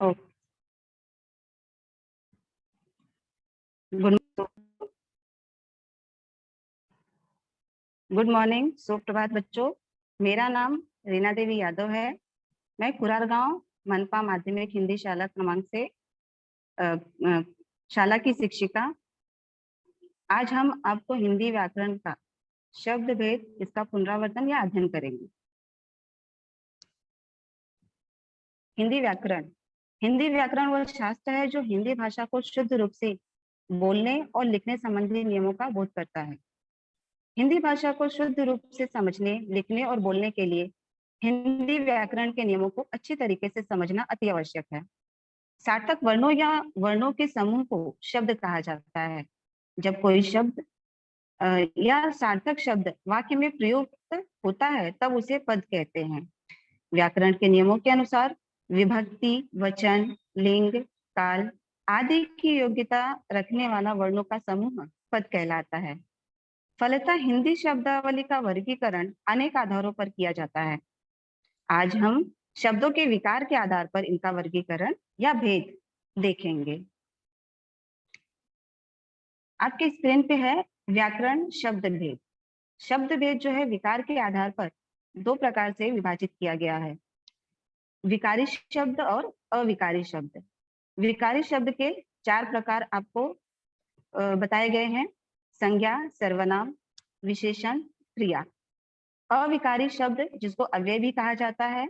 Good good morning, सुप्रभात बच्चों। मेरा नाम रीना देवी यादव है। मैं कुरार गांव मनपा माध्यमिक हिंदी शाला क्रमांक से शाला की शिक्षिका। आज हम आपको हिंदी व्याकरण का शब्द भेद, इसका पुनरावर्तन या अध्ययन करेंगे। हिंदी व्याकरण वह शास्त्र है जो हिंदी भाषा को शुद्ध रूप से बोलने और लिखने संबंधी नियमों का बोध करता है। हिंदी भाषा को शुद्ध रूप से समझने, लिखने और बोलने के लिए हिंदी व्याकरण के नियमों को अच्छी तरीके से समझना अति आवश्यक है। सार्थक वर्णों या वर्णों के समूह को शब्द कहा जाता है। जब कोई शब्द या सार्थक शब्द वाक्य में प्रयुक्त होता है तब उसे पद कहते हैं। व्याकरण के नियमों के अनुसार विभक्ति, वचन, लिंग, काल आदि की योग्यता रखने वाला वर्णों का समूह पद कहलाता है। फलतः हिंदी शब्दावली का वर्गीकरण अनेक आधारों पर किया जाता है। आज हम शब्दों के विकार के आधार पर इनका वर्गीकरण या भेद देखेंगे। आपके स्क्रीन पे है व्याकरण शब्द भेद। शब्द भेद जो है विकार के आधार पर दो प्रकार से विभाजित किया गया है, विकारी शब्द और अविकारी शब्द। विकारी शब्द के चार प्रकार आपको बताए गए हैं: संज्ञा, सर्वनाम, विशेषण, क्रिया। अविकारी शब्द जिसको अव्यय भी कहा जाता है,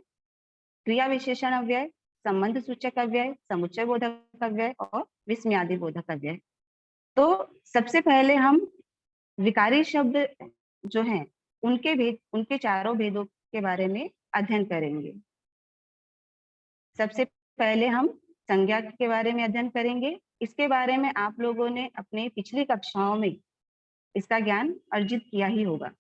क्रिया विशेषण अव्यय, संबंध सूचक अव्यय, समुच्चय बोधक अव्यय और विस्मयादि बोधक अव्यय। तो सबसे पहले हम विकारी शब्द जो हैं उनके भेद, उनके चारों भेदों के बारे में अध्ययन करेंगे। सबसे पहले हम संज्ञा के बारे में अध्ययन करेंगे। इसके बारे में आप लोगों ने अपने पिछली कक्षाओं में इसका ज्ञान अर्जित किया ही होगा।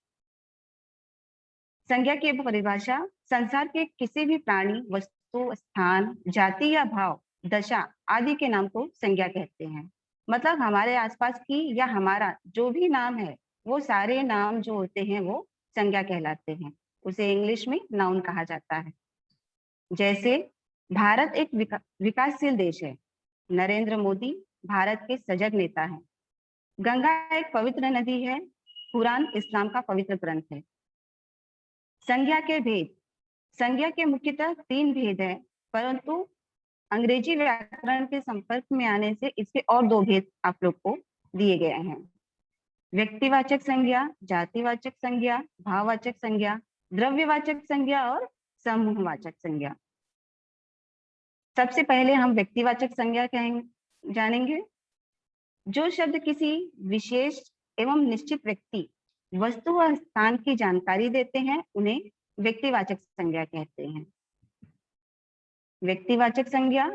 संज्ञा की परिभाषा: संसार के किसी भी प्राणी, वस्तु, स्थान, जाति या भाव, दशा आदि के नाम को संज्ञा कहते हैं। मतलब हमारे आसपास की या हमारा जो भी नाम है वो सारे नाम जो होते हैं वो संज्ञा कहलाते हैं। उसे इंग्लिश में नाउन कहा जाता है। जैसे भारत एक विकासशील देश है, नरेंद्र मोदी भारत के सजग नेता हैं, गंगा एक पवित्र नदी है, कुरान इस्लाम का पवित्र ग्रंथ है। संज्ञा के भेद: संज्ञा के मुख्यतः तीन भेद हैं, परंतु अंग्रेजी व्याकरण के संपर्क में आने से इसके और दो भेद आप लोग को दिए गए हैं: व्यक्तिवाचक संज्ञा, जातिवाचक संज्ञा, भाववाचक संज्ञा, द्रव्यवाचक संज्ञा और समूहवाचक संज्ञा। सबसे पहले हम व्यक्तिवाचक संज्ञा जानेंगे। जो शब्द किसी विशेष एवं निश्चित व्यक्ति, वस्तु व स्थान की जानकारी देते हैं उन्हें व्यक्तिवाचक संज्ञा कहते हैं। व्यक्तिवाचक संज्ञा,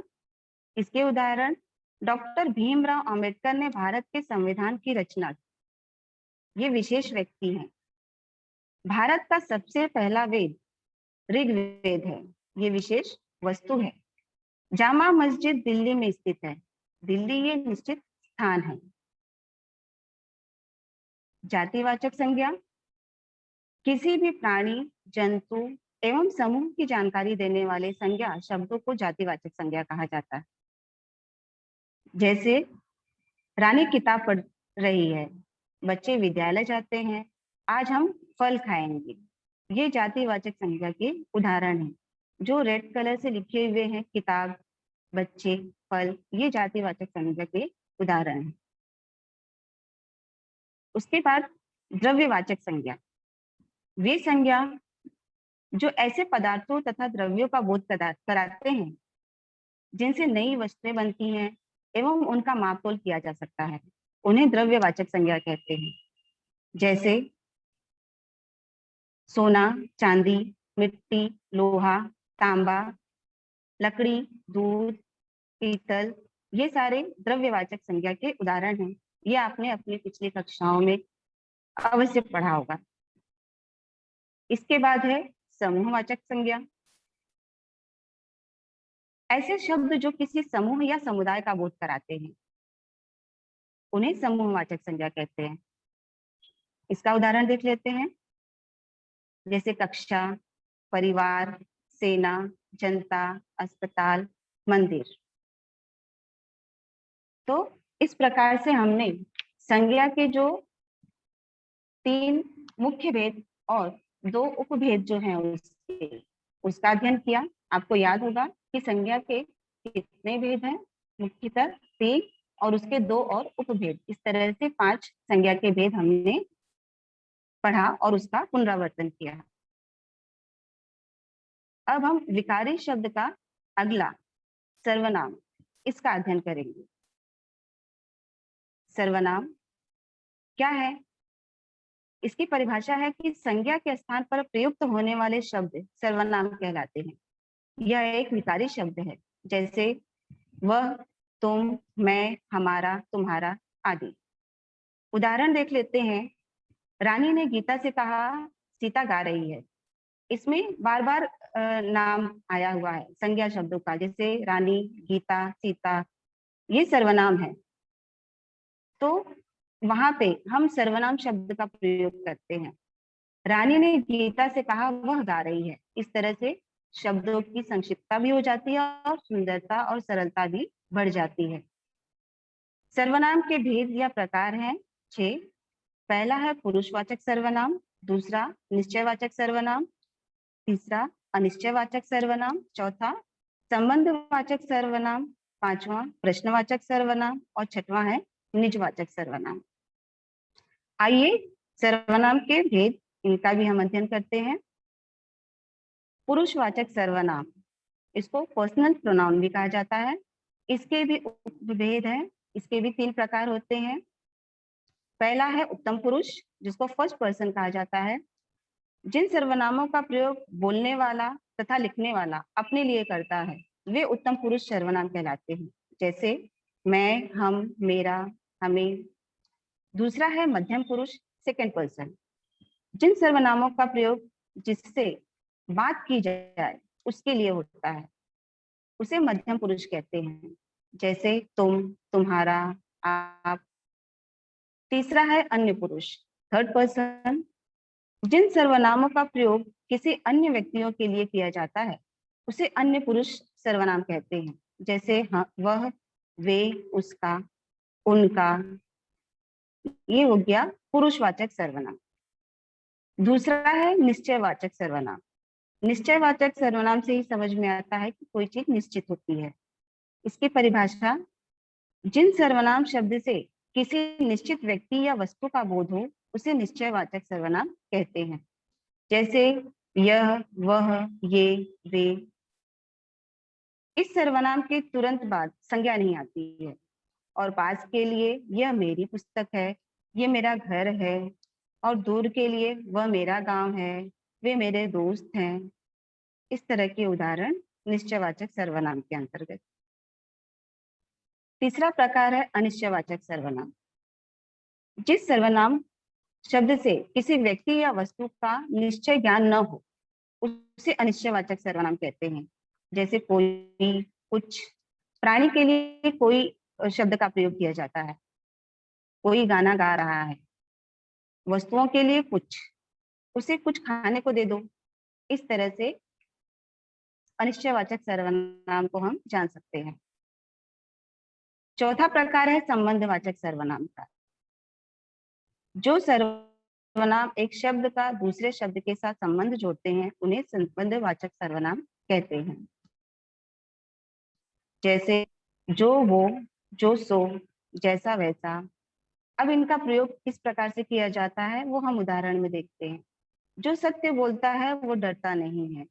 इसके उदाहरण: डॉक्टर भीमराव अंबेडकर ने भारत के संविधान की रचना की। ये विशेष व्यक्ति हैं। भारत का सबसे पहला वेद ऋग्वेद है। ये विशेष वस्तु है। जामा मस्जिद दिल्ली में स्थित है। दिल्ली ये निश्चित स्थान है। जातिवाचक संज्ञा, किसी भी प्राणी, जंतु एवं समूह की जानकारी देने वाले संज्ञा शब्दों को जातिवाचक संज्ञा कहा जाता है। जैसे रानी किताब पढ़ रही है, बच्चे विद्यालय जाते हैं, आज हम फल खाएंगे। ये जातिवाचक संज्ञा के उदाहरण हैं। जो रेड कलर से लिखे हुए हैं, किताब, बच्चे, फल, ये जातिवाचक संज्ञा के उदाहरण हैं। उसके बाद द्रव्यवाचक संज्ञा, वे संज्ञा जो ऐसे पदार्थों तथा द्रव्यों का बोध कराते हैं जिनसे नई वस्तुएं बनती हैं एवं उनका मापतोल किया जा सकता है, उन्हें द्रव्यवाचक संज्ञा कहते हैं। जैसे सोना, चांदी, मिट्टी, लोहा, तांबा, लकड़ी, दूध, पीतल, ये सारे द्रव्यवाचक संज्ञा के उदाहरण हैं। ये आपने अपनी पिछली कक्षाओं में अवश्य पढ़ा होगा। इसके बाद है समूहवाचक संज्ञा। ऐसे शब्द जो किसी समूह या समुदाय का बोध कराते हैं उन्हें समूहवाचक संज्ञा कहते हैं। इसका उदाहरण देख लेते हैं। जैसे कक्षा, परिवार, सेना, जनता, अस्पताल, मंदिर। तो इस प्रकार से हमने संज्ञा के जो 3 मुख्य भेद और 2 उपभेद जो हैं उसका अध्ययन किया। आपको याद होगा कि संज्ञा के कितने भेद हैं? मुख्यतः 3 और उसके 2 और उपभेद। इस तरह से 5 संज्ञा के भेद हमने पढ़ा और उसका पुनरावर्तन किया। अब हम विकारी शब्द का अगला सर्वनाम, इसका अध्ययन करेंगे। सर्वनाम क्या है? इसकी परिभाषा है कि संज्ञा के स्थान पर प्रयुक्त होने वाले शब्द सर्वनाम कहलाते हैं। यह एक विकारी शब्द है, जैसे वह, तुम, मैं, हमारा, तुम्हारा आदि। उदाहरण देख लेते हैं। रानी ने गीता से कहा सीता गा रही है। इसमें बार बार नाम आया हुआ है संज्ञा शब्दों का, जैसे रानी, गीता, सीता, ये सर्वनाम है। तो वहां पे हम सर्वनाम शब्द का प्रयोग करते हैं। रानी ने गीता से कहा वह गा रही है। इस तरह से शब्दों की संक्षिप्तता भी हो जाती है और सुंदरता और सरलता भी बढ़ जाती है। सर्वनाम के भेद या प्रकार हैं 6। पहला है पुरुषवाचक सर्वनाम, दूसरा निश्चयवाचक सर्वनाम, तीसरा अनिश्चयवाचक सर्वनाम, चौथा संबंधवाचक सर्वनाम, पांचवा प्रश्नवाचक सर्वनाम और छठवां है निजवाचक सर्वनाम। आइए सर्वनाम के भेद, इनका भी हम अध्ययन करते हैं। पुरुषवाचक सर्वनाम, इसको पर्सनल प्रोनाउन भी कहा जाता है। इसके भी उपभेद हैं। इसके भी 3 प्रकार होते हैं। पहला है उत्तम पुरुष, जिसको फर्स्ट पर्सन कहा जाता है। जिन सर्वनामों का प्रयोग बोलने वाला तथा लिखने वाला अपने लिए करता है वे उत्तम पुरुष सर्वनाम कहलाते हैं, जैसे मैं, हम, मेरा, हमें। दूसरा है मध्यम पुरुष, सेकंड पर्सन। जिन सर्वनामों का प्रयोग जिससे बात की जाए उसके लिए होता है उसे मध्यम पुरुष कहते हैं, जैसे तुम, तुम्हारा, आप। तीसरा है अन्य पुरुष, थर्ड पर्सन। जिन सर्वनामों का प्रयोग किसी अन्य व्यक्तियों के लिए किया जाता है उसे अन्य पुरुष सर्वनाम कहते हैं, जैसे वह, वे, उसका, उनका। ये हो गया पुरुषवाचक सर्वनाम। दूसरा है निश्चयवाचक सर्वनाम। निश्चयवाचक सर्वनाम से ही समझ में आता है कि कोई चीज निश्चित होती है। इसकी परिभाषा, जिन सर्वनाम शब्द से किसी निश्चित व्यक्ति या वस्तु का बोध हो उसे निश्चयवाचक सर्वनाम कहते हैं, जैसे यह, वह, ये, वे। इस सर्वनाम के तुरंत बाद संज्ञा नहीं आती है और पास के लिए यह मेरी पुस्तक है, ये मेरा घर है, और दूर के लिए वह मेरा गांव है, वे मेरे दोस्त हैं। इस तरह के उदाहरण निश्चयवाचक सर्वनाम के अंतर्गत। तीसरा प्रकार है अनिश्चयवाचक सर्वनाम। जिस सर्वनाम शब्द से किसी व्यक्ति या वस्तु का निश्चय ज्ञान न हो उसे अनिश्चयवाचक सर्वनाम कहते हैं, जैसे कोई, कुछ। प्राणी के लिए कोई शब्द का प्रयोग किया जाता है, कोई गाना गा रहा है। वस्तुओं के लिए कुछ, उसे कुछ खाने को दे दो। इस तरह से अनिश्चयवाचक सर्वनाम को हम जान सकते हैं। चौथा प्रकार है संबंधवाचक सर्वनाम का। जो सर्वनाम एक शब्द का दूसरे शब्द के साथ संबंध जोड़ते हैं उन्हें संबंधवाचक सर्वनाम कहते हैं, जैसे जो, वो, जो, सो, जैसा, वैसा। अब इनका प्रयोग किस प्रकार से किया जाता है वो हम उदाहरण में देखते हैं। जो सत्य बोलता है वो डरता नहीं है,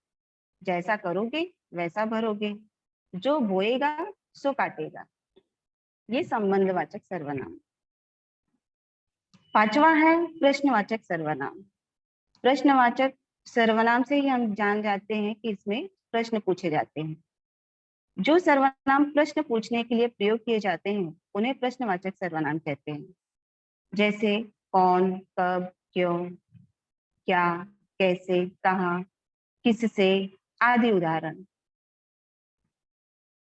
जैसा करोगे वैसा भरोगे, जो बोएगा सो काटेगा। ये संबंधवाचक सर्वनाम। पांचवा है प्रश्नवाचक सर्वनाम। प्रश्नवाचक सर्वनाम से ही हम जान जाते हैं कि इसमें प्रश्न पूछे जाते हैं। जो सर्वनाम प्रश्न पूछने के लिए प्रयोग किए जाते हैं उन्हें प्रश्नवाचक सर्वनाम कहते हैं, जैसे कौन, कब, क्यों, क्या, कैसे, कहाँ, किससे आदि उदाहरण।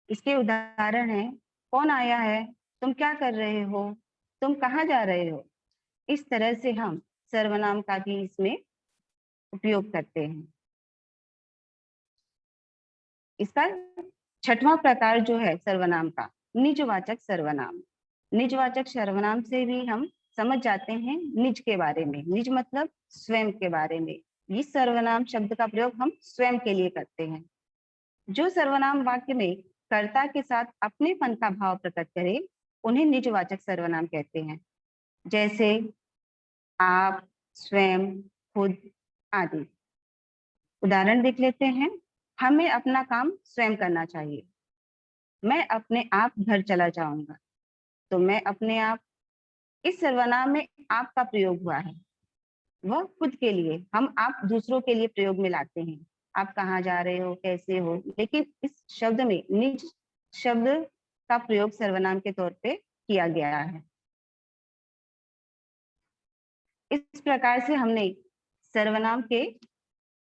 इसके उदाहरण है, कौन आया है, तुम क्या कर रहे हो, तुम कहाँ जा रहे हो। इस तरह से हम सर्वनाम का भी इसमें उपयोग करते हैं। इसका छठवां प्रकार जो है सर्वनाम का, निजवाचक सर्वनाम। निजवाचक सर्वनाम से भी हम समझ जाते हैं निज के बारे में। निज मतलब स्वयं के बारे में। इस सर्वनाम शब्द का प्रयोग हम स्वयं के लिए करते हैं। जो सर्वनाम वाक्य में कर्ता के साथ अपनेपन का भाव प्रकट करे उन्हें निजवाचक सर्वनाम कहते हैं। जैसे आप, स्वयं, खुद आदि। उदाहरण देख लेते हैं। हमें अपना काम स्वयं करना चाहिए। मैं अपने आप घर चला जाऊंगा। तो मैं अपने आप, इस सर्वनाम में आप का प्रयोग हुआ है, वह खुद के लिए। हम आप दूसरों के लिए प्रयोग में लाते हैं। आप कहाँ जा रहे हो, कैसे हो, लेकिन इस शब्द में निज शब्द का प्रयोग सर्वनाम के तौर पे किया गया है। इस प्रकार से हमने सर्वनाम के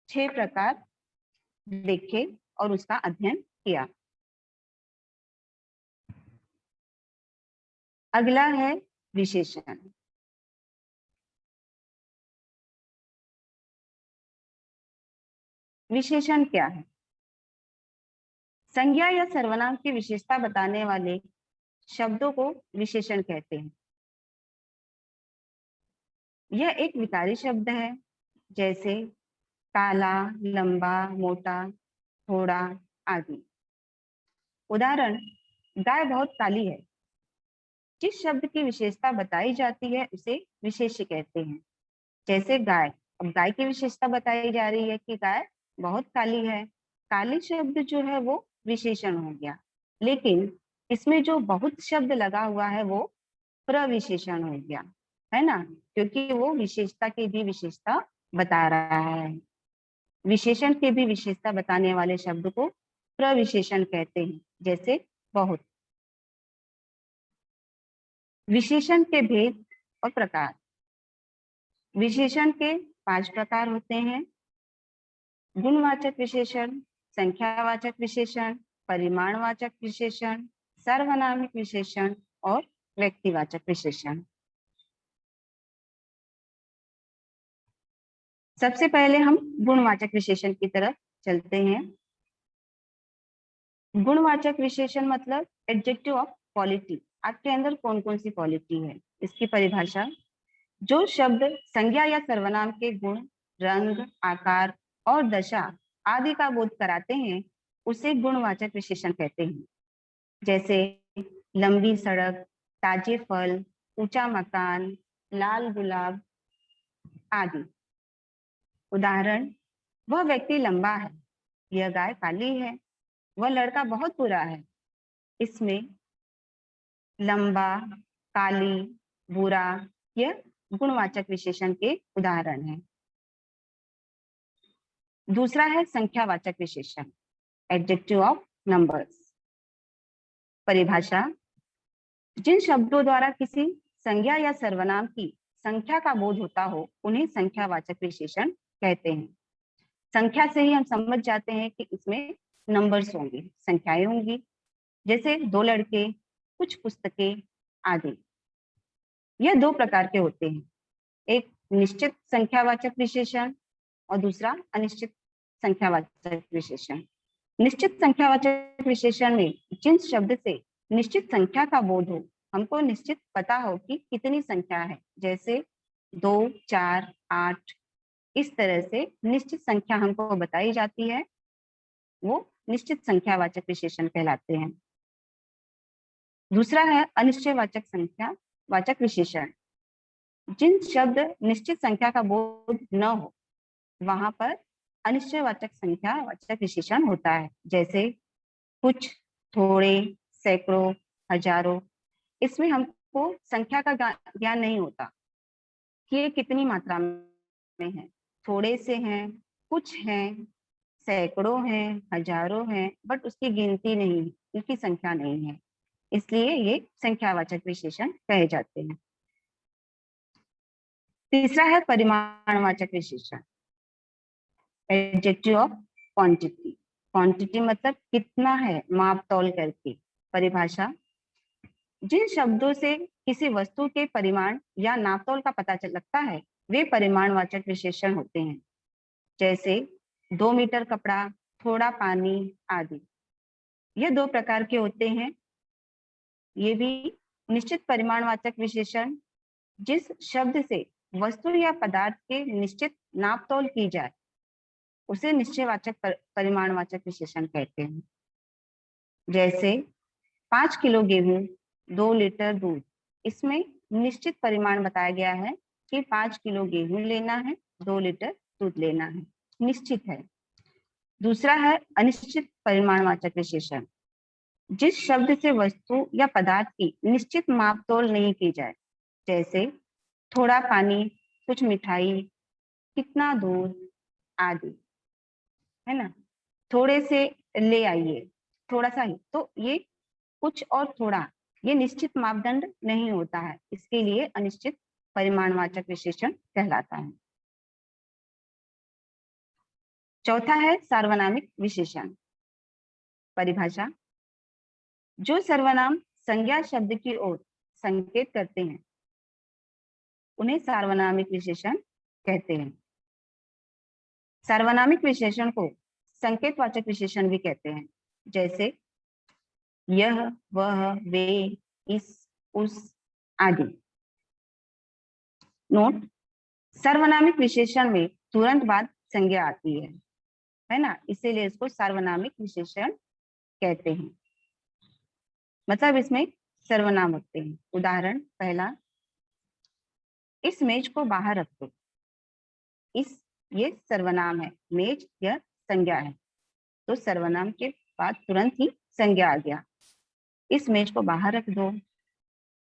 6 प्रकार देखे और उसका अध्ययन किया। अगला है विशेषण। विशेषण क्या है? संज्ञा या सर्वनाम की विशेषता बताने वाले शब्दों को विशेषण कहते हैं। यह एक विकारी शब्द है, जैसे काला, लंबा, मोटा, थोड़ा आदि। उदाहरण, गाय बहुत काली है। जिस शब्द की विशेषता बताई जाती है उसे विशेष्य कहते हैं। जैसे गाय, अब गाय की विशेषता बताई जा रही है कि गाय बहुत काली है। काली शब्द जो है वो विशेषण हो गया, लेकिन इसमें जो बहुत शब्द लगा हुआ है वो प्रविशेषण हो गया, है ना, क्योंकि वो विशेषता की भी विशेषता बता रहा है। विशेषण की भी विशेषता बताने वाले शब्द को प्रविशेषण कहते हैं। जैसे बहुत। विशेषण के भेद और प्रकार। विशेषण के 5 प्रकार होते हैं। गुणवाचक विशेषण, संख्यावाचक विशेषण, परिमाणवाचक विशेषण, सार्वनामिक विशेषण और व्यक्तिवाचक विशेषण। सबसे पहले हम गुणवाचक विशेषण की तरफ चलते हैं। गुणवाचक विशेषण मतलब एडजेक्टिव ऑफ क्वालिटी। आपके अंदर कौन कौन सी क्वालिटी है, इसकी परिभाषा। जो शब्द संज्ञा या सर्वनाम के गुण, रंग, आकार और दशा आदि का बोध कराते हैं उसे गुणवाचक विशेषण कहते हैं। जैसे लंबी सड़क, ताजे फल, ऊंचा मकान, लाल गुलाब आदि। उदाहरण, वह व्यक्ति लंबा है, यह गाय काली है, वह लड़का बहुत बुरा है। इसमें लंबा, काली, बुरा यह गुणवाचक विशेषण के उदाहरण हैं। दूसरा है संख्यावाचक विशेषण, एडजेक्टिव ऑफ नंबर्स। परिभाषा, जिन शब्दों द्वारा किसी संज्ञा या सर्वनाम की संख्या का बोध होता हो उन्हें संख्यावाचक विशेषण कहते हैं। संख्या से ही हम समझ जाते हैं कि इसमें नंबर्स होंगे, संख्याएं होंगी। जैसे 2 लड़के, कुछ पुस्तकें आदि। यह 2 प्रकार के होते हैं, एक निश्चित संख्यावाचक विशेषण और दूसरा अनिश्चित संख्यावाचक विशेषण। निश्चित संख्यावाचक विशेषण में जिन शब्द से निश्चित संख्या का बोध हो, हमको निश्चित पता हो कि कितनी संख्या है, जैसे 2, 4, 8, इस तरह से निश्चित संख्या हमको बताई जाती है, वो निश्चित संख्यावाचक विशेषण कहलाते हैं। दूसरा है अनिश्चयवाचक संख्या वाचक विशेषण। जिन शब्द निश्चित संख्या का बोध न हो वहां पर अनिश्चयवाचक संख्या वाचक विशेषण होता है। जैसे कुछ, थोड़े, सैकड़ों, हजारों। इसमें हमको संख्या का ज्ञान नहीं होता कि ये कितनी मात्रा में है, थोड़े से हैं, कुछ हैं, सैकड़ों हैं, हजारों हैं, बट उसकी गिनती नहीं है, उनकी संख्या नहीं है, इसलिए ये संख्यावाचक विशेषण कहे जाते हैं। तीसरा है परिमाणवाचक विशेषण, एडजेक्टिव ऑफ क्वांटिटी। क्वांटिटी मतलब कितना है, माप तौल करके। परिभाषा, जिन शब्दों से किसी वस्तु के परिमाण या नापतोल का पता चल लगता है वे परिमाणवाचक विशेषण होते हैं। जैसे 2 मीटर कपड़ा, थोड़ा पानी आदि। ये दो प्रकार के होते हैं। ये भी निश्चित परिमाणवाचक विशेषण, जिस शब्द से वस्तु या पदार्थ के निश्चित नापतोल की जाए उसे निश्चयवाचक परिमाणवाचक विशेषण कहते हैं। जैसे 5 किलो गेहूं, 2 लीटर दूध। इसमें निश्चित परिमाण बताया गया है कि 5 किलो गेहूं लेना है, 2 लीटर दूध लेना है, निश्चित है। दूसरा है अनिश्चित परिमाणवाचक विशेषण, जिस शब्द से वस्तु या पदार्थ की निश्चित मापतोल नहीं की जाए। जैसे थोड़ा पानी, कुछ मिठाई, कितना दूध आदि, है ना। थोड़े से ले आइए, थोड़ा सा ही, तो ये कुछ और थोड़ा, ये निश्चित मापदंड नहीं होता है, इसके लिए अनिश्चित परिमाणवाचक विशेषण कहलाता है। चौथा है सार्वनामिक विशेषण। परिभाषा, जो सर्वनाम संज्ञा शब्द की ओर संकेत करते हैं उन्हें सार्वनामिक विशेषण कहते हैं। सार्वनामिक विशेषण को संकेतवाचक विशेषण भी कहते हैं। जैसे यह, वह, वे, इस, उस आदि। नोट, सार्वनामिक विशेषण में तुरंत बाद संज्ञा आती है ना, इसीलिए इसको सार्वनामिक विशेषण कहते हैं। मतलब इसमें सर्वनाम होते हैं। उदाहरण पहला, इस मेज को बाहर रख दो। इस, ये सर्वनाम है, मेज यह संज्ञा है, तो सर्वनाम के बाद तुरंत ही संज्ञा आ गया। इस मेज को बाहर रख दो।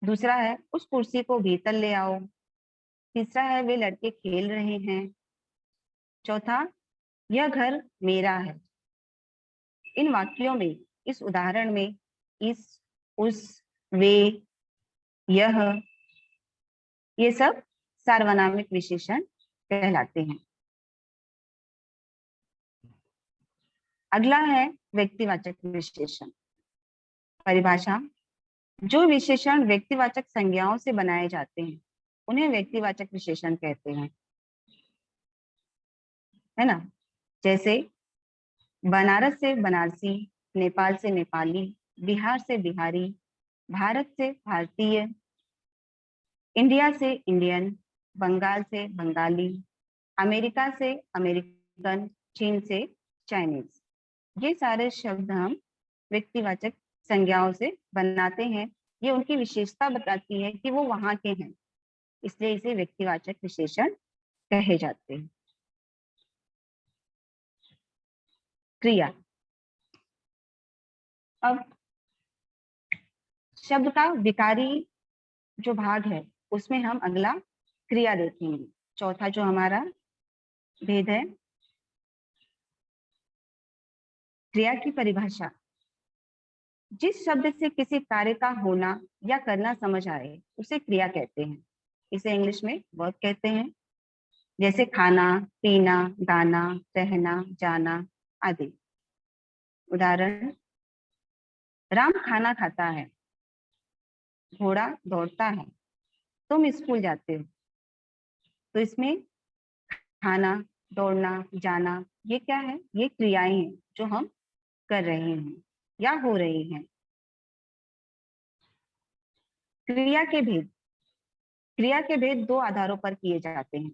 दूसरा है, उस कुर्सी को भीतर ले आओ। तीसरा है, वे लड़के खेल रहे हैं। चौथा, यह घर मेरा है। इन वाक्यों में, इस उदाहरण में इस, उस, वे, यह, ये सब सार्वनामिक विशेषण कहलाते हैं। अगला है व्यक्तिवाचक विशेषण। परिभाषा, जो विशेषण व्यक्तिवाचक संज्ञाओं से बनाए जाते हैं उन्हें व्यक्तिवाचक विशेषण कहते हैं, है ना। जैसे बनारस से बनारसी, नेपाल से नेपाली, बिहार से बिहारी, भारत से भारतीय, इंडिया से इंडियन, बंगाल से बंगाली, अमेरिका से अमेरिकन, चीन से चाइनीज। ये सारे शब्द हम व्यक्तिवाचक संज्ञाओं से बनाते हैं। ये उनकी विशेषता बताती है कि वो वहां के हैं, इसलिए इसे व्यक्तिवाचक विशेषण कहे जाते हैं। क्रिया, अब शब्द का विकारी जो भाग है उसमें हम अगला क्रिया देखेंगे। चौथा जो हमारा भेद है, क्रिया की परिभाषा, जिस शब्द से किसी कार्य का होना या करना समझ आए उसे क्रिया कहते हैं। इसे इंग्लिश में वर्ब कहते हैं। जैसे खाना, पीना, गाना, रहना, जाना आदि। उदाहरण, राम खाना खाता है, घोड़ा दौड़ता है, तुम स्कूल जाते हो। तो इसमें खाना, दौड़ना, जाना, ये क्या है? ये क्रियाएं हैं जो हम कर रहे हैं या हो रही हैं। क्रिया के भेद, क्रिया के भेद दो आधारों पर किए जाते हैं।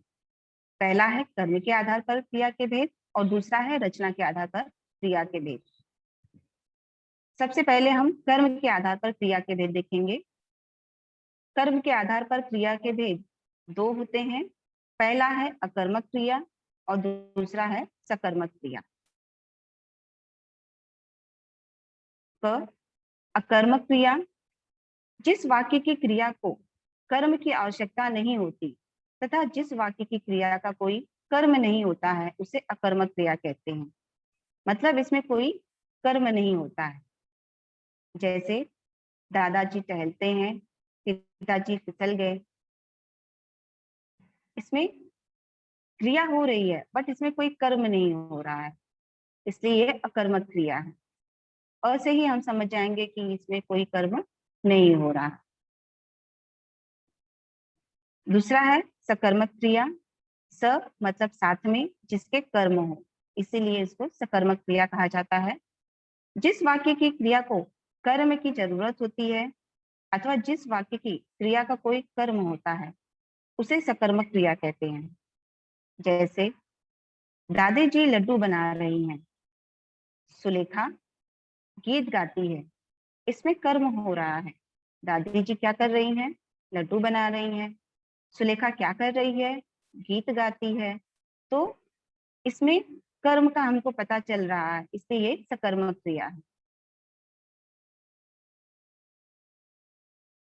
पहला है कर्म के आधार पर क्रिया के भेद और दूसरा है रचना के आधार पर क्रिया के भेद। सबसे पहले हम कर्म के आधार पर क्रिया के भेद देखेंगे। कर्म के आधार पर क्रिया के भेद दो होते हैं। पहला है अकर्मक क्रिया और दूसरा है सकर्मक क्रिया। तो अकर्मक क्रिया, जिस वाक्य की क्रिया को कर्म की आवश्यकता नहीं होती तथा जिस वाक्य की क्रिया का कोई कर्म नहीं होता है उसे अकर्मक क्रिया कहते हैं। मतलब इसमें कोई कर्म नहीं होता है। जैसे दादाजी टहलते हैं, पिताजी फिसल गए। इसमें क्रिया हो रही है बट इसमें कोई कर्म नहीं हो रहा है, इसलिए ये अकर्मक क्रिया है। और से ही हम समझ जाएंगे कि इसमें कोई कर्म नहीं हो रहा। दूसरा है सकर्मक क्रिया। स मतलब साथ में जिसके कर्म हो, इसीलिए इसको सकर्मक क्रिया कहा जाता है। जिस वाक्य की क्रिया को कर्म की जरूरत होती है अथवा जिस वाक्य की क्रिया का कोई कर्म होता है उसे सकर्मक क्रिया कहते हैं। जैसे दादी जी लड्डू बना रही हैं, सुलेखा गीत गाती है। इसमें कर्म हो रहा है। दादी जी क्या कर रही हैं? लड्डू बना रही हैं। सुलेखा क्या कर रही है? गीत गाती है। तो इसमें कर्म का हमको पता चल रहा है, इसलिए ये सकर्मक क्रिया है।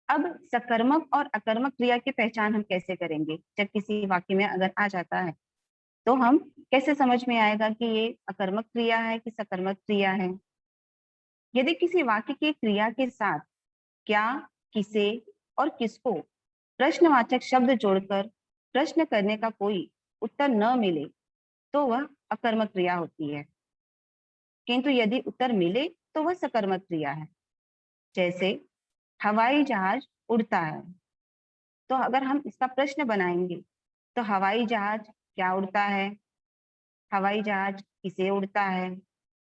अब सकर्मक और अकर्मक क्रिया की पहचान हम कैसे करेंगे? जब किसी वाक्य में अगर आ जाता है तो हम कैसे समझ में आएगा कि ये अकर्मक क्रिया है कि सकर्मक क्रिया है? यदि किसी वाक्य की क्रिया के साथ क्या, किसे और किसको प्रश्नवाचक शब्द जोड़कर प्रश्न करने का कोई उत्तर न मिले तो वह अकर्मक क्रिया होती है, किंतु यदि उत्तर मिले तो वह सकर्मक क्रिया है। जैसे हवाई जहाज उड़ता है, तो अगर हम इसका प्रश्न बनाएंगे तो हवाई जहाज क्या उड़ता है, हवाई जहाज किसे उड़ता है,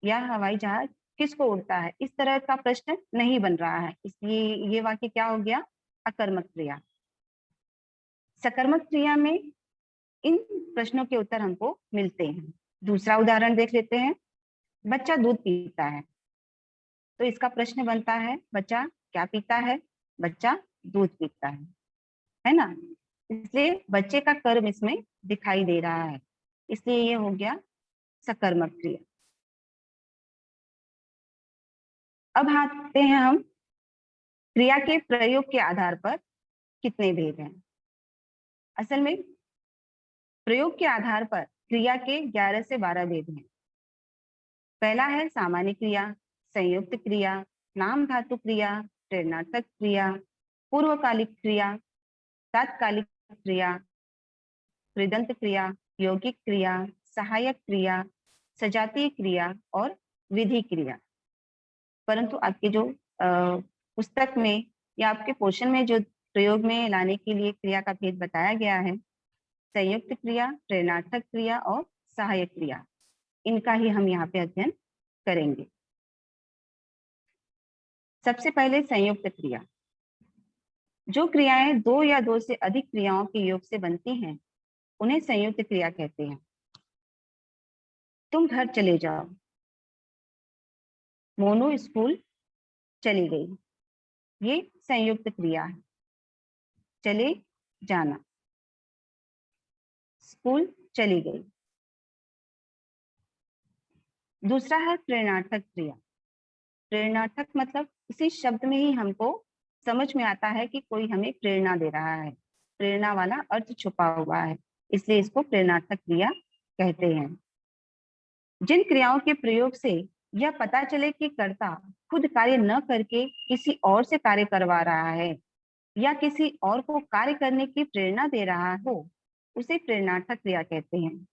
या हवाई जहाज किसको उड़ता है, इस तरह का प्रश्न नहीं बन रहा है, इसलिए ये वाक्य क्या हो गया? अकर्मक क्रिया। सकर्मक क्रिया में इन प्रश्नों के उत्तर हमको मिलते हैं। दूसरा उदाहरण देख लेते हैं। बच्चा दूध पीता है, तो इसका प्रश्न बनता है बच्चा क्या पीता है? बच्चा दूध पीता है ना? इसलिए बच्चे का कर्म इसमें दिखाई दे रहा है, इसलिए ये हो गया सकर्मक क्रिया। अब आते हैं हम क्रिया के प्रयोग के आधार पर कितने भेद हैं। असल में प्रयोग के आधार पर क्रिया के 11 से 12 भेद हैं। पहला है सामान्य क्रिया, संयुक्त क्रिया, नाम धातु क्रिया, प्रेरणार्थक क्रिया, पूर्वकालिक क्रिया, तात्कालिक क्रिया, कृदंत क्रिया, यौगिक क्रिया, सहायक क्रिया, सजातीय क्रिया और विधि क्रिया। परंतु आपके जो पुस्तक में या आपके पोर्शन में जो प्रयोग में लाने के लिए क्रिया का भेद बताया गया है, संयुक्त क्रिया, प्रेरणार्थक क्रिया और सहायक क्रिया, इनका ही हम यहाँ पे अध्ययन करेंगे। सबसे पहले संयुक्त क्रिया। जो क्रियाएं दो या दो से अधिक क्रियाओं के योग से बनती हैं उन्हें संयुक्त क्रिया कहते हैं। तुम घर चले जाओ, मोनू स्कूल चली गई, ये संयुक्त क्रिया है। चले जाना, स्कूल चली गई। दूसरा है प्रेरणार्थक क्रिया। प्रेरणार्थक मतलब इसी शब्द में ही हमको समझ में आता है कि कोई हमें प्रेरणा दे रहा है, प्रेरणा वाला अर्थ छुपा हुआ है, इसलिए इसको प्रेरणार्थक क्रिया कहते हैं। जिन क्रियाओं के प्रयोग से यह पता चले कि कर्ता खुद कार्य न करके किसी और से कार्य करवा रहा है या किसी और को कार्य करने की प्रेरणा दे रहा हो, उसे प्रेरणार्थक क्रिया कहते हैं।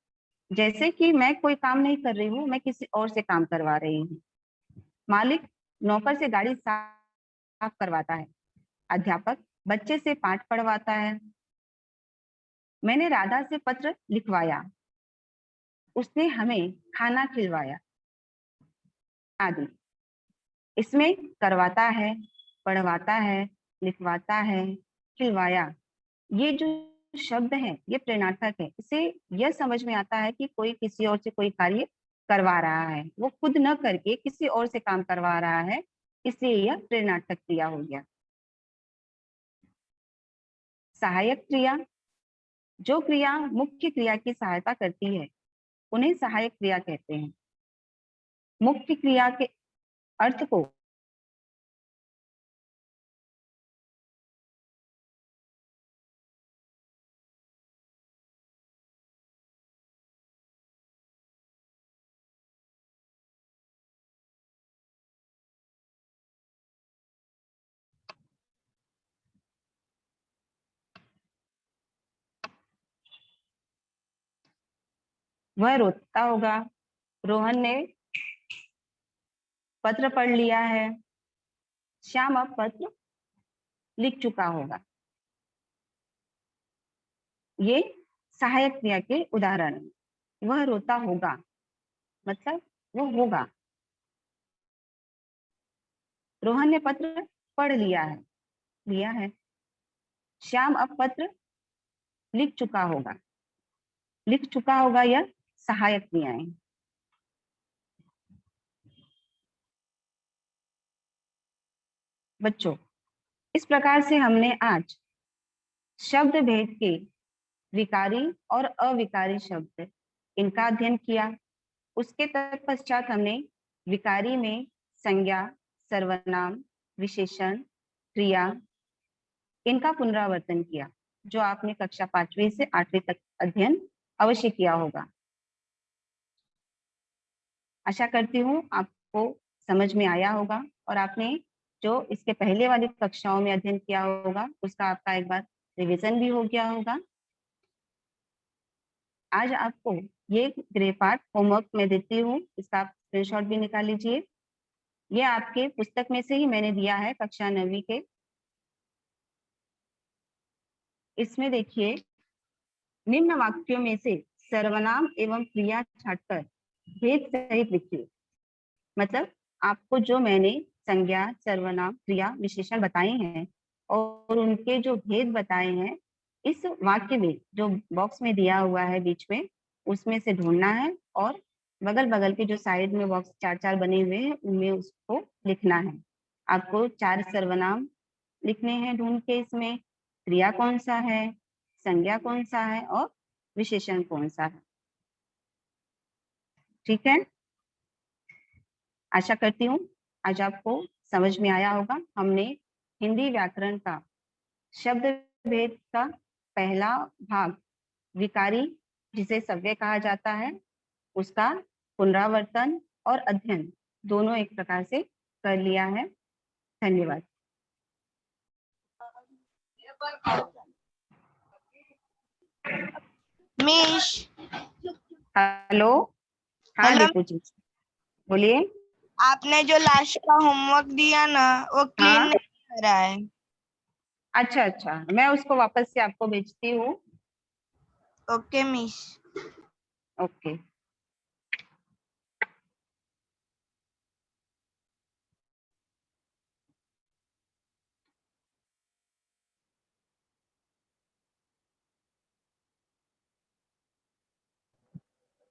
जैसे कि मैं कोई काम नहीं कर रही हूँ, मैं किसी और से काम करवा रही हूँ। मालिक नौकर से गाड़ी साफ करवाता है, अध्यापक बच्चे से पाठ पढ़वाता है। मैंने राधा से पत्र लिखवाया, उसने हमें खाना खिलवाया आदि। इसमें करवाता है, पढ़वाता है, लिखवाता है, खिलवाया, ये जो शब्द हैं ये प्रेरणार्थक है। इससे यह समझ में आता है कि कोई किसी और से कोई कार्य करवा रहा है, वो खुद न करके किसी और से काम करवा रहा है, इसलिए यह प्रेरणार्थक क्रिया हो गया। सहायक क्रिया। जो क्रिया मुख्य क्रिया की सहायता करती है उन्हें सहायक क्रिया कहते हैं। मुख्य क्रिया के अर्थ को वह रोता होगा, रोहन ने पत्र पढ़ लिया है, श्याम अब पत्र लिख चुका होगा। ये सहायक क्रिया के उदाहरण है। वह रोता होगा मतलब वो होगा, रोहन ने पत्र पढ़ लिया है। श्याम अब पत्र लिख चुका होगा। लिख चुका होगा यह सहायक क्रियाएं। बच्चों, इस प्रकार से हमने आज शब्द भेद के विकारी और अविकारी शब्द इनका अध्ययन किया। उसके तत्पश्चात हमने विकारी में संज्ञा, सर्वनाम, विशेषण, क्रिया इनका पुनरावर्तन किया, जो आपने कक्षा 5वीं से 8वीं तक अध्ययन अवश्य किया होगा। आशा करती हूँ आपको समझ में आया होगा और आपने जो इसके पहले वाली कक्षाओं में अध्ययन किया होगा उसका आपका एक बार रिवीजन भी हो गया होगा। आज आपको ये गृहपाठ होमवर्क में देती हूँ, इसका आप स्क्रीनशॉट भी निकाल लीजिए। ये आपके पुस्तक में से ही मैंने दिया है, कक्षा 9वीं के। इसमें देखिए, निम्न वाक्यों में से सर्वनाम एवं क्रिया छांटकर भेद सहित लिखिए। मतलब आपको जो मैंने संज्ञा, सर्वनाम, क्रिया, विशेषण बताए हैं और उनके जो भेद बताए हैं, इस वाक्य में जो बॉक्स में दिया हुआ है बीच में, उसमें से ढूंढना है और बगल बगल के जो साइड में बॉक्स 4-4 बने हुए हैं उनमें उसको लिखना है। आपको 4 सर्वनाम लिखने हैं ढूंढ के, इसमें क्रिया कौन सा है, संज्ञा कौन सा है और विशेषण कौन सा है। ठीक है, आशा करती हूँ आज आपको समझ में आया होगा। हमने हिंदी व्याकरण का शब्द भेद का पहला भाग विकारी, जिसे सव्य कहा जाता है, उसका पुनरावर्तन और अध्ययन दोनों एक प्रकार से कर लिया है। धन्यवाद। मिश, हेलो। हाँ हेलो, दीपू जी, बोलिए। आपने जो लास्ट का होमवर्क दिया ना वो क्लीन हाँ, नहीं हो रहा है। अच्छा अच्छा, मैं उसको वापस से आपको भेजती हूँ। ओके मिश। ओके।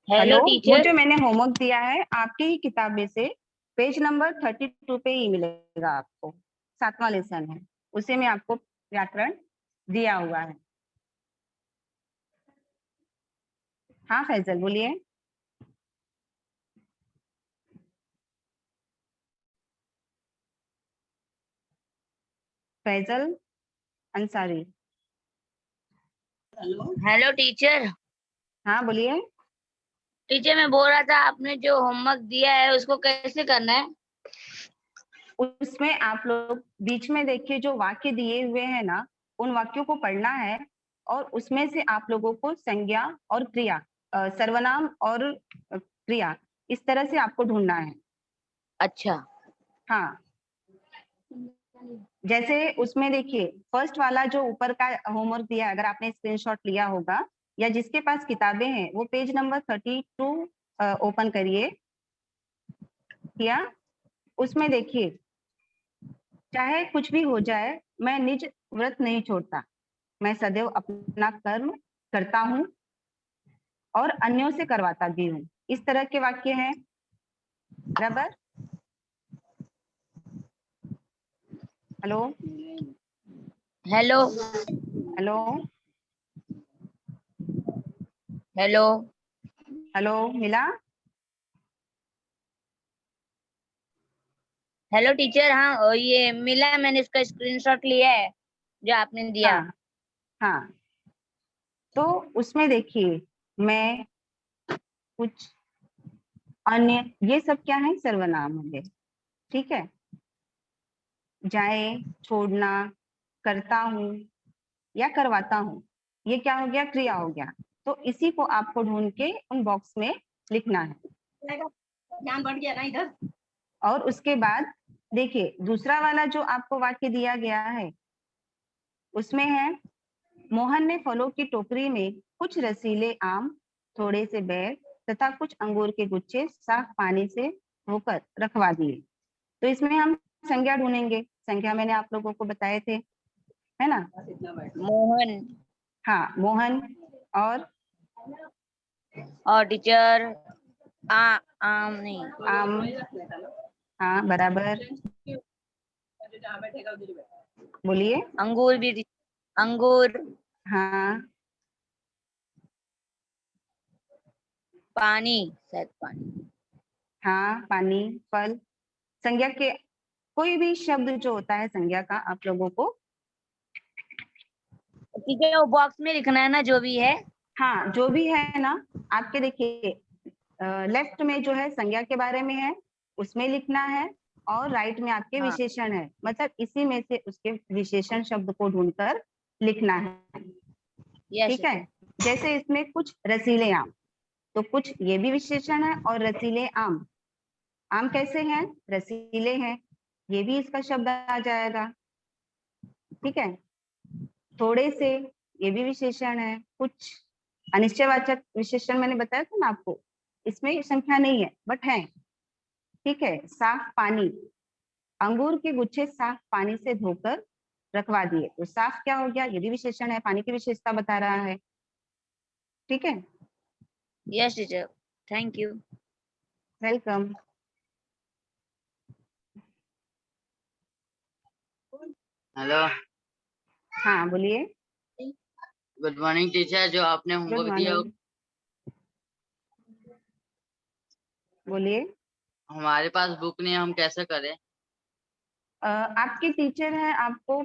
हेलो, हेलो वो टीचर। जो मैंने होमवर्क दिया है आपकी ही किताब में से पेज नंबर 32 पे ही मिलेगा आपको। 7वां लेसन है, उसे में आपको व्याकरण दिया हुआ है। हाँ फैजल, बोलिए। फैजल अंसारी। Hello teacher. हाँ बोलिए। टीचर मैं बोल रहा था आपने जो होमवर्क दिया है उसको कैसे करना है? उसमें आप लोग बीच में देखिए जो वाक्य दिए हुए हैं ना, उन वाक्यों को पढ़ना है और उसमें से आप लोगों को संज्ञा और क्रिया, सर्वनाम और क्रिया, इस तरह से आपको ढूंढना है। अच्छा। हाँ, जैसे उसमें देखिए फर्स्ट वाला जो ऊपर का होमवर्क दिया है, अगर आपने स्क्रीनशॉट लिया होगा या जिसके पास किताबें हैं वो पेज नंबर 32 ओपन करिए। किया? उसमें देखिए, चाहे कुछ भी हो जाए मैं निज व्रत नहीं छोड़ता, मैं सदैव अपना कर्म करता हूँ और अन्यों से करवाता भी हूँ, इस तरह के वाक्य हैं। बराबर। Hello. Hello. Hello. Hello. Hello, मिला? Hello teacher. हाँ ये मिला, मैंने इसका स्क्रीनशॉट लिया है जो आपने दिया। हाँ हाँ, तो उसमें देखिए मैं, कुछ, अन्य, ये सब क्या है? सर्वनाम होंगे। ठीक है, जाए, छोड़ना, करता हूँ या करवाता हूँ, ये क्या हो गया? क्रिया हो गया। तो इसी को आपको ढूंढ के उन बॉक्स में लिखना है। ध्यान बढ़ गया ना इधर। और उसके बाद देखिए दूसरा वाला जो आपको वाक्य दिया गया है उसमें है, मोहन ने फलों की टोकरी में कुछ रसीले आम, थोड़े से बेर तथा कुछ अंगूर के गुच्छे साफ पानी से धोकर रखवा दिए। तो इसमें हम संज्ञा ढूंढेंगे। संज्ञा मैंने आप लोगों को बताए थे, है ना। मोहन। हाँ, मोहन। और टीचर आम नहीं। आम। हाँ, बराबर। बोलिए। अंगूर भी अंगूर। हाँ, पानी, शायद पानी। हाँ, पानी। फल। संज्ञा के कोई भी शब्द जो होता है संज्ञा का, आप लोगों को ठीक है, वो बॉक्स में लिखना है ना जो भी है। हाँ, जो भी है ना, आपके देखिए लेफ्ट में जो है संज्ञा के बारे में है, उसमें लिखना है। और राइट में आपके हाँ। विशेषण है, मतलब इसी में से उसके विशेषण शब्द को ढूंढकर लिखना है। यस ठीक है। जैसे इसमें कुछ रसीले आम, तो कुछ ये भी विशेषण है। और रसीले आम, आम कैसे हैं? रसीले हैं, ये भी इसका शब्द आ जाएगा। ठीक है। थोड़े से, ये भी विशेषण है। कुछ अनिश्चयवाचक विशेषण मैंने बताया था ना आपको, इसमें संख्या नहीं है बट है। ठीक है। साफ पानी, अंगूर के गुच्छे साफ पानी से धोकर रखवा दिए, तो साफ क्या हो गया? ये भी विशेषण है, पानी की विशेषता बता रहा है। ठीक है। Yes teacher, thank you. Welcome. Hello, हाँ, बोलिए। Good morning teacher. जो आपने गुड होमवर्क दिया मॉर्निंग। बोलिए। हमारे पास बुक नहीं है, हम कैसे करें? आपके टीचर हैं, आपको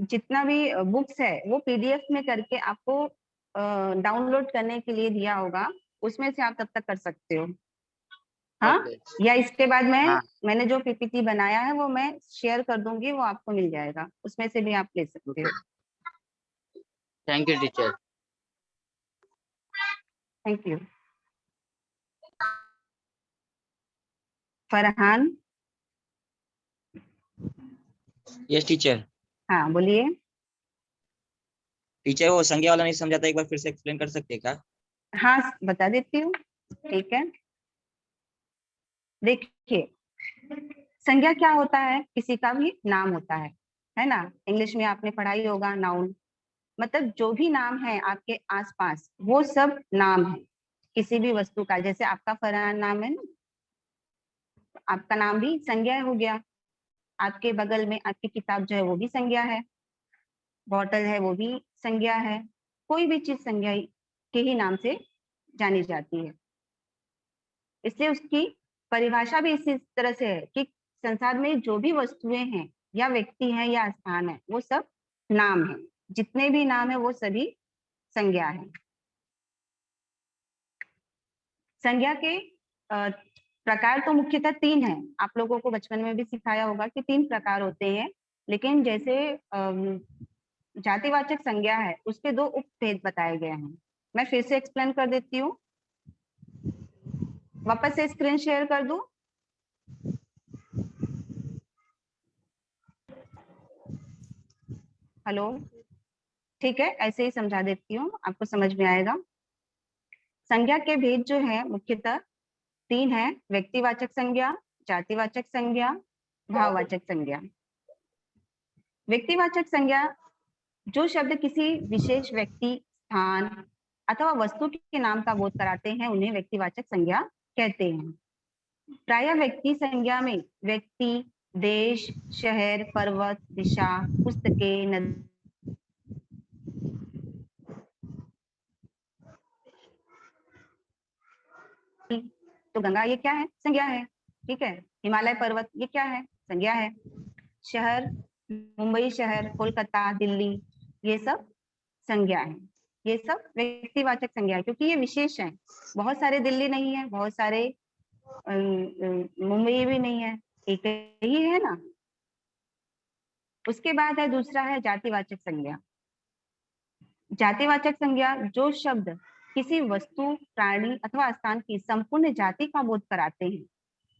जितना भी बुक्स है वो पीडीएफ में करके आपको डाउनलोड करने के लिए दिया होगा, उसमें से आप तब तक कर सकते हो। हाँ, ओके। या इसके बाद हाँ, मैंने जो पीपीटी बनाया है वो मैं शेयर कर दूंगी, वो आपको मिल जाएगा, उसमें से भी आप ले सकते ओके। हो। Thank you teacher. Thank you. Farhan. Yes teacher. हाँ, बोलिए। टीचर वो संज्ञा वाला नहीं समझा था, एक बार फिर से एक्सप्लेन कर सकते हैं क्या? हाँ, बता देती हूँ। ठीक है। देखिए, संज्ञा क्या होता है? किसी का भी नाम होता है ना। इंग्लिश में आपने पढ़ाई होगा नाउन, मतलब जो भी नाम है आपके आसपास वो सब नाम है किसी भी वस्तु का। जैसे आपका फरहान नाम है ना, आपका नाम भी संज्ञा हो गया। आपके बगल में आपकी किताब जो है वो भी संज्ञा है, बॉटल है वो भी संज्ञा है। कोई भी चीज संज्ञा के ही नाम से जानी जाती है। इसलिए उसकी परिभाषा भी इसी तरह से है कि संसार में जो भी वस्तुएं हैं या व्यक्ति हैं या स्थान है वो सब नाम है। जितने भी नाम है वो सभी संज्ञा है। संज्ञा के प्रकार तो मुख्यतः तीन हैं। आप लोगों को बचपन में भी सिखाया होगा कि तीन प्रकार होते हैं, लेकिन जैसे जातिवाचक संज्ञा है उसके दो उपभेद बताए गए हैं। मैं फिर से एक्सप्लेन कर देती हूँ, वापस से स्क्रीन शेयर कर दूं। हेलो, ठीक है, ऐसे ही समझा देती हूँ, आपको समझ में आएगा। संज्ञा के भेद जो है मुख्यतः तीन है: व्यक्तिवाचक संज्ञा, जातिवाचक संज्ञा, भाववाचक संज्ञा। व्यक्तिवाचक संज्ञा, जो शब्द किसी विशेष व्यक्ति, स्थान अथवा वस्तु के नाम का बोध कराते हैं उन्हें व्यक्तिवाचक संज्ञा कहते हैं। प्रायः व्यक्ति संज्ञा में व्यक्ति, देश, शहर, पर्वत, दिशा, पुस्तकें, नदी, तो गंगा ये क्या है? संज्ञा है। ठीक है। हिमालय पर्वत ये क्या है? संज्ञा है। शहर, मुंबई शहर, कोलकाता, दिल्ली, ये सब संज्ञा है। ये सब व्यक्तिवाचक संज्ञा है क्योंकि ये विशेष है। बहुत सारे दिल्ली नहीं है, बहुत सारे मुंबई भी नहीं है, एक ही है ना। उसके बाद है दूसरा है जातिवाचक संज्ञा। जातिवाचक संज्ञा, जो शब्द किसी वस्तु, प्राणी अथवा स्थान की संपूर्ण जाति का बोध कराते हैं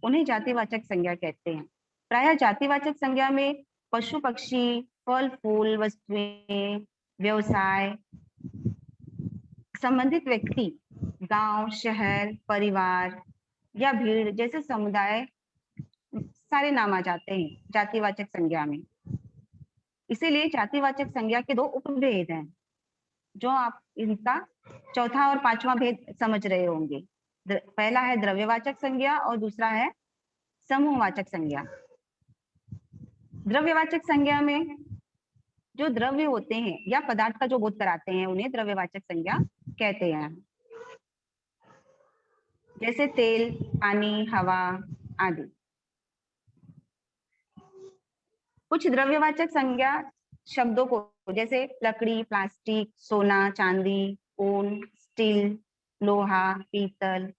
उन्हें जातिवाचक संज्ञा कहते हैं। प्रायः जातिवाचक संज्ञा में पशु पक्षी, फल फूल, वस्तुएं, व्यवसाय, संबंधित व्यक्ति, गांव, शहर, परिवार या भीड़ जैसे समुदाय सारे नाम आ जाते हैं जातिवाचक संज्ञा में। इसीलिए जातिवाचक संज्ञा के 2 उपभेद हैं, जो आप इनका चौथा और 5वां भेद समझ रहे होंगे। पहला है द्रव्यवाचक संज्ञा और दूसरा है समूहवाचक संज्ञा। द्रव्यवाचक संज्ञा में जो द्रव्य होते हैं या पदार्थ का जो बोध कराते हैं उन्हें द्रव्यवाचक संज्ञा कहते हैं, जैसे तेल, पानी, हवा आदि। कुछ द्रव्यवाचक संज्ञा शब्दों को, जैसे लकड़ी, प्लास्टिक, सोना, चांदी, ऊन, स्टील, लोहा, पीतल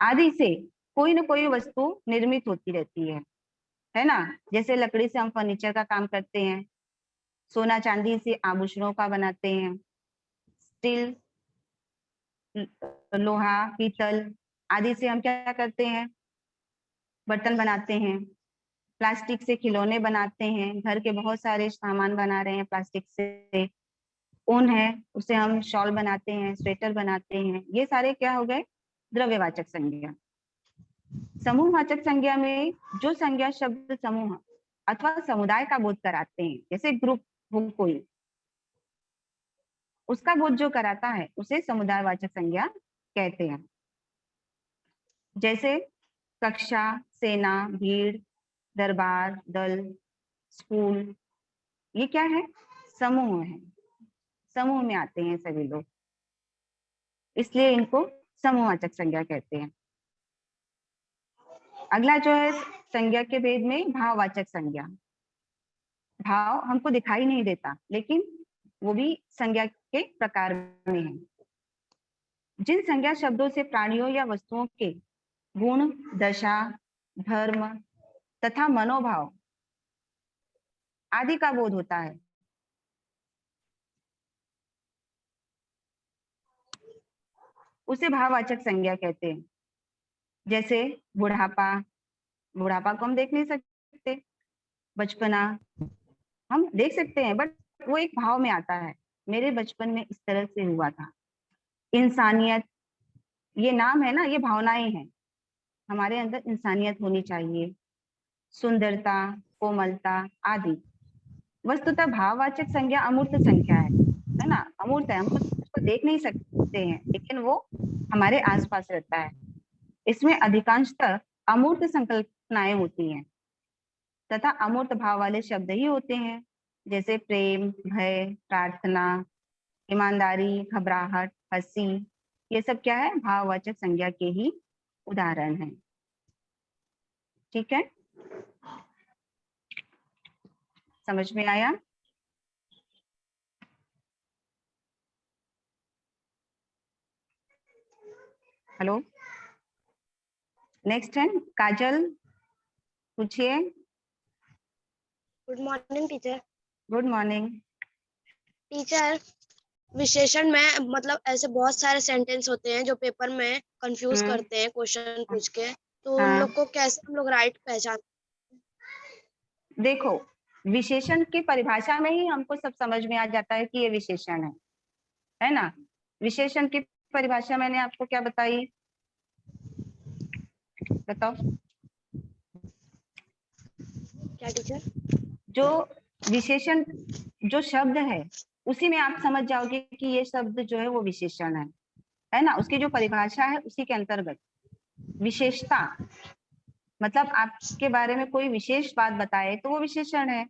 आदि से कोई न कोई वस्तु निर्मित होती रहती है ना। जैसे लकड़ी से हम फर्नीचर का काम करते हैं, सोना चांदी से आभूषणों का बनाते हैं, स्टील, लोहा, पीतल आदि से हम क्या करते हैं, बर्तन बनाते हैं। प्लास्टिक से खिलौने बनाते हैं, घर के बहुत सारे सामान बना रहे हैं प्लास्टिक से। ऊन है, उससे हम शॉल बनाते हैं, स्वेटर बनाते हैं। ये सारे क्या हो गए, द्रव्यवाचक संज्ञा। समूहवाचक संज्ञा में जो संज्ञा शब्द समूह अथवा समुदाय का बोध कराते हैं, जैसे ग्रुप हो कोई, उसका बोध जो कराता है उसे समुदायवाचक संज्ञा कहते हैं। जैसे कक्षा, सेना, भीड़, दरबार, दल, स्कूल, ये क्या है, समूह है, समूह में आते हैं सभी लोग, इसलिए इनको समूहवाचक संज्ञा कहते हैं। अगला जो है संज्ञा के भेद में भाववाचक संज्ञा। भाव हमको दिखाई नहीं देता, लेकिन वो भी संज्ञा के प्रकार में है। जिन संज्ञा शब्दों से प्राणियों या वस्तुओं के गुण, दशा, धर्म तथा मनोभाव आदि का बोध होता है, उसे भाववाचक संज्ञा कहते हैं। जैसे बुढ़ापा, बुढ़ापा को हम देख नहीं सकते, बचपना हम देख सकते हैं, बट वो एक भाव में आता है, मेरे बचपन में इस तरह से हुआ था। इंसानियत, ये नाम है ना, ये भावनाएं हैं, हमारे अंदर इंसानियत होनी चाहिए। सुंदरता, कोमलता आदि। वस्तुतः भाववाचक संज्ञा अमूर्त संख्या है ना, अमूर्त है, हम उसको देख नहीं सकते हैं, लेकिन वो हमारे आसपास रहता है। इसमें अधिकांशतः अमूर्त संकल्पनाएं होती हैं तथा अमूर्त भाव वाले शब्द ही होते हैं, जैसे प्रेम, भय, प्रार्थना, ईमानदारी, घबराहट, हंसी, ये सब क्या है, भाववाचक संज्ञा के ही उदाहरण हैं। ठीक है, समझ में आया? हेलो, नेक्स्ट है काजल, पूछिए। Good morning teacher. Good morning. Teacher, विशेषण में मतलब ऐसे बहुत सारे सेंटेंस होते हैं जो पेपर में कंफ्यूज करते हैं क्वेश्चन पूछ के, तो उन लोग को कैसे हम लोग राइट पहचान? देखो, विशेषण की परिभाषा में ही हमको सब समझ में आ जाता है कि ये विशेषण है ना। विशेषण की परिभाषा मैंने आपको क्या बताई, बताओ। क्या टीचर? जो विशेषण, जो शब्द है उसी में आप समझ जाओगे कि ये शब्द जो है वो विशेषण है ना। उसकी जो परिभाषा है उसी के अंतर्गत विशेषता, मतलब आपके बारे में कोई विशेष बात बताए तो वो विशेषण है।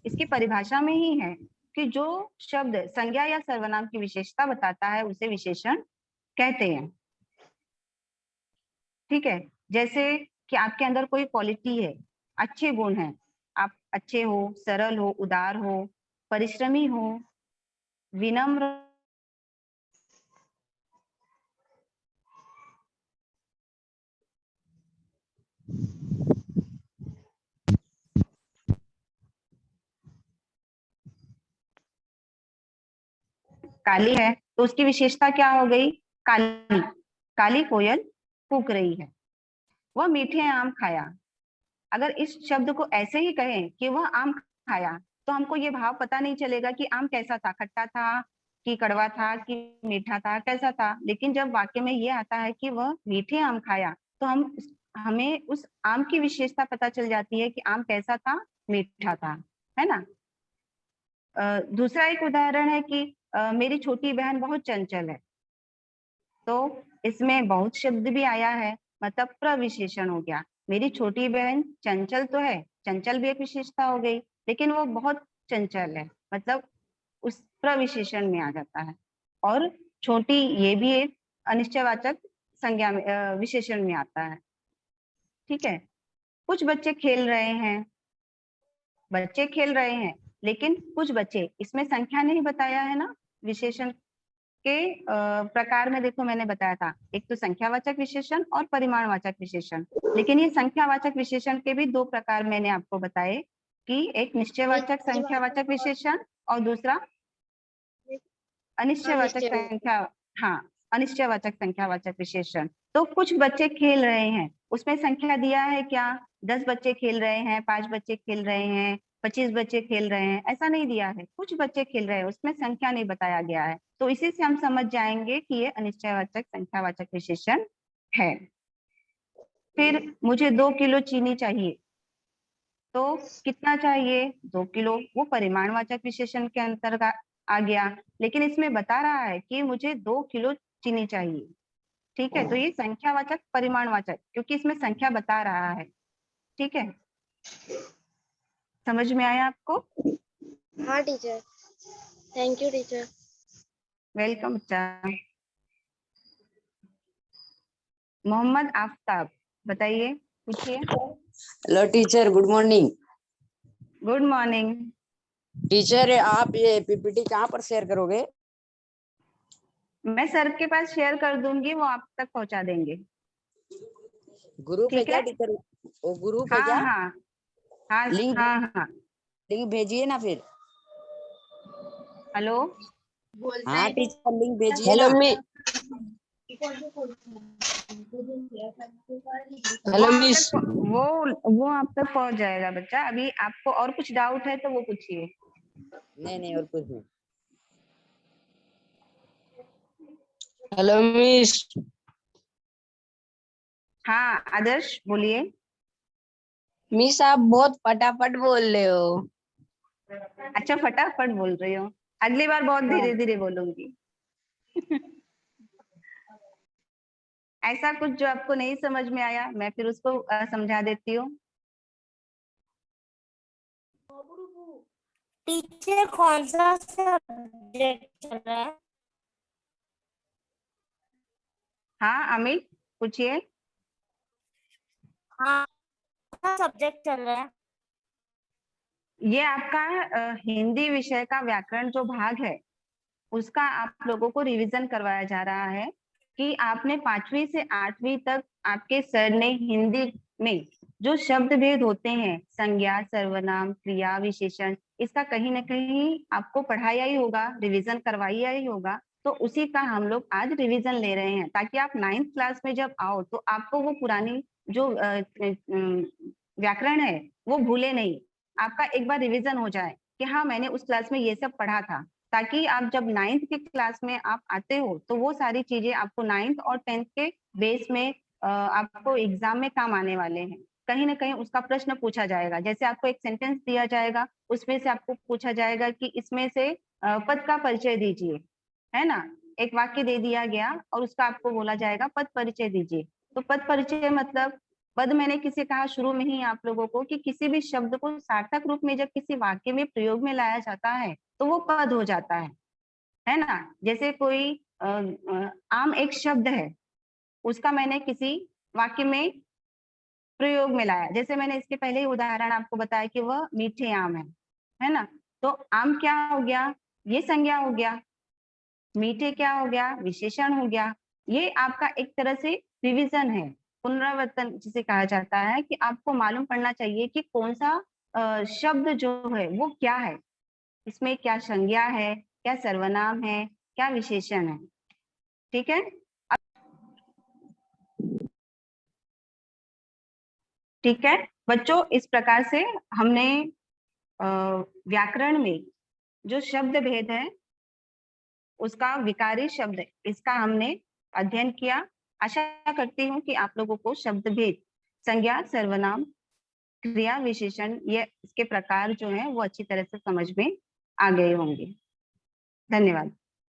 इसकी परिभाषा में ही है कि जो शब्द संज्ञा या सर्वनाम की विशेषता बताता है उसे विशेषण कहते हैं। ठीक है, जैसे कि आपके अंदर कोई क्वालिटी है, अच्छे गुण हैं, आप अच्छे हो, सरल हो, उदार हो, परिश्रमी हो, विनम्र, काली है तो उसकी विशेषता क्या हो गई, काली। काली कोयल कूक रही है, वह मीठे आम खाया। अगर इस शब्द को ऐसे ही कहें कि वह आम खाया, तो हमको ये भाव पता नहीं चलेगा कि आम कैसा था, खट्टा था कि कड़वा था कि मीठा था, कैसा था। लेकिन जब वाक्य में ये आता है कि वह मीठे आम खाया, तो हम हमें उस आम की विशेषता पता चल जाती है कि आम कैसा था, मीठा था, है ना। दूसरा एक उदाहरण है कि मेरी छोटी बहन बहुत चंचल है, तो इसमें बहुत शब्द भी आया है, मतलब प्रविशेषण हो गया। मेरी छोटी बहन चंचल तो है, चंचल भी एक विशेषता हो गई, लेकिन वो बहुत चंचल है, मतलब उस प्रविशेषण में आ जाता है। और छोटी, ये भी एक अनिश्चयवाचक संज्ञा में विशेषण में आता है। ठीक है। कुछ बच्चे खेल रहे हैं, बच्चे खेल रहे हैं, लेकिन कुछ बच्चे, इसमें संख्या नहीं बताया है ना। विशेषण के प्रकार में देखो, मैंने बताया था एक तो संख्यावाचक विशेषण और परिमाणवाचक विशेषण, लेकिन ये संख्यावाचक विशेषण के भी दो प्रकार मैंने आपको बताए कि एक निश्चयवाचक संख्यावाचक विशेषण और दूसरा अनिश्चयवाचक संख्या, हाँ, अनिश्चयवाचक संख्यावाचक विशेषण। तो कुछ बच्चे खेल रहे हैं, उसमें संख्या दिया है क्या, 10 बच्चे खेल रहे हैं, 5 बच्चे खेल रहे हैं, 25 बच्चे खेल रहे हैं, ऐसा नहीं दिया है। कुछ बच्चे खेल रहे हैं, उसमें संख्या नहीं बताया गया है, तो इसी से हम समझ जाएंगे कि ये अनिश्चयवाचक संख्यावाचक विशेषण है। फिर मुझे 2 किलो चीनी चाहिए, तो कितना चाहिए, 2 किलो, वो परिमाणवाचक विशेषण के अंतर्गत आ गया, लेकिन इसमें बता रहा है कि मुझे 2 किलो चीनी चाहिए। ठीक है, तो ये संख्यावाचक परिमाणवाचक, क्योंकि इसमें संख्या बता रहा है। ठीक है, समझ में आया आपको? हाँ teacher, thank you teacher. Welcome बच्चा। मोहम्मद आफ्ताब, बताइए, पूछिए। Hello teacher, good morning. Good morning. Teacher, आप ये पीपीटी कहाँ पर शेयर करोगे? मैं सर के पास शेयर कर दूंगी, वो आप तक पहुंचा देंगे। ग्रुप है ठीक क्या है, टीचर? वो ग्रुप है हाँ क्या? हाँ हाँ लिंक हाँ हाँ। लिंक भेजिए ना फिर। हेलो, हाँ टीचर, लिंक भेजिए हेलो ना। मिस। वो हेलो आप मिस। तक वो आप तक पहुंच जाएगा बच्चा। अभी आपको और कुछ डाउट है तो वो पूछिए। नहीं और कुछ नहीं। Hello miss. हाँ आदर्श, बोलिए। मिस आप बहुत फटाफट बोल रहे हो। अच्छा, फटाफट बोल रही हो, अगली बार बहुत धीरे धीरे बोलूंगी। ऐसा कुछ जो आपको नहीं समझ में आया, मैं फिर उसको समझा देती हूँ। टीचर कौन सा सब्जेक्ट चल रहा है? हाँ अमित, पूछिए। हाँ, कौन सा सब्जेक्ट चल रहा है? ये आपका हिंदी विषय का व्याकरण जो भाग है, उसका आप लोगों को रिवीजन करवाया जा रहा है कि आपने 5वीं से 8वीं तक आपके सर ने हिंदी में जो शब्द भेद होते हैं, संज्ञा, सर्वनाम, क्रिया, विशेषण, इसका कहीं ना कहीं आपको पढ़ाया ही होगा, रिवीजन करवाया ही होगा। तो उसी का हम लोग आज रिवीजन ले रहे हैं, ताकि आप 9th क्लास में जब आओ तो आपको वो पुरानी जो व्याकरण है वो भूले नहीं, आपका एक बार रिवीजन हो जाए कि हाँ मैंने उस क्लास में ये सब पढ़ा था, ताकि आप जब 9th की क्लास में आप आते हो तो वो सारी चीजें आपको 9th और 10th के बेस में आपको एग्जाम में काम आने वाले हैं। कहीं ना कहीं उसका प्रश्न पूछा जाएगा, जैसे आपको एक सेंटेंस दिया जाएगा, उसमें से आपको पूछा जाएगा कि इसमें से पद का परिचय दीजिए, है ना। एक वाक्य दे दिया गया और उसका आपको बोला जाएगा पद परिचय दीजिए। तो पद परिचय मतलब, पद मैंने किसी कहा शुरू में ही आप लोगों को कि किसी भी शब्द को सार्थक रूप में जब किसी वाक्य में प्रयोग में लाया जाता है तो वो पद हो जाता है ना। जैसे कोई आम एक शब्द है, उसका मैंने किसी वाक्य में प्रयोग में लाया, जैसे मैंने इसके पहले ही उदाहरण आपको बताया कि वह मीठे आम है ना। तो आम क्या हो गया, ये संज्ञा हो गया, मीठे क्या हो गया, विशेषण हो गया। ये आपका एक तरह से रिवीजन है, पुनरावर्तन जिसे कहा जाता है, कि आपको मालूम पड़ना चाहिए कि कौन सा शब्द जो है वो क्या है, इसमें क्या संज्ञा है, क्या सर्वनाम है, क्या विशेषण है। ठीक है, ठीक है बच्चों, इस प्रकार से हमने व्याकरण में जो शब्द भेद है उसका विकारी शब्द, इसका हमने अध्ययन किया। आशा करती हूँ कि आप लोगों को शब्द भेद संज्ञा, सर्वनाम, क्रिया विशेषण, ये इसके प्रकार जो हैं वो अच्छी तरह से समझ में आ गए होंगे। धन्यवाद।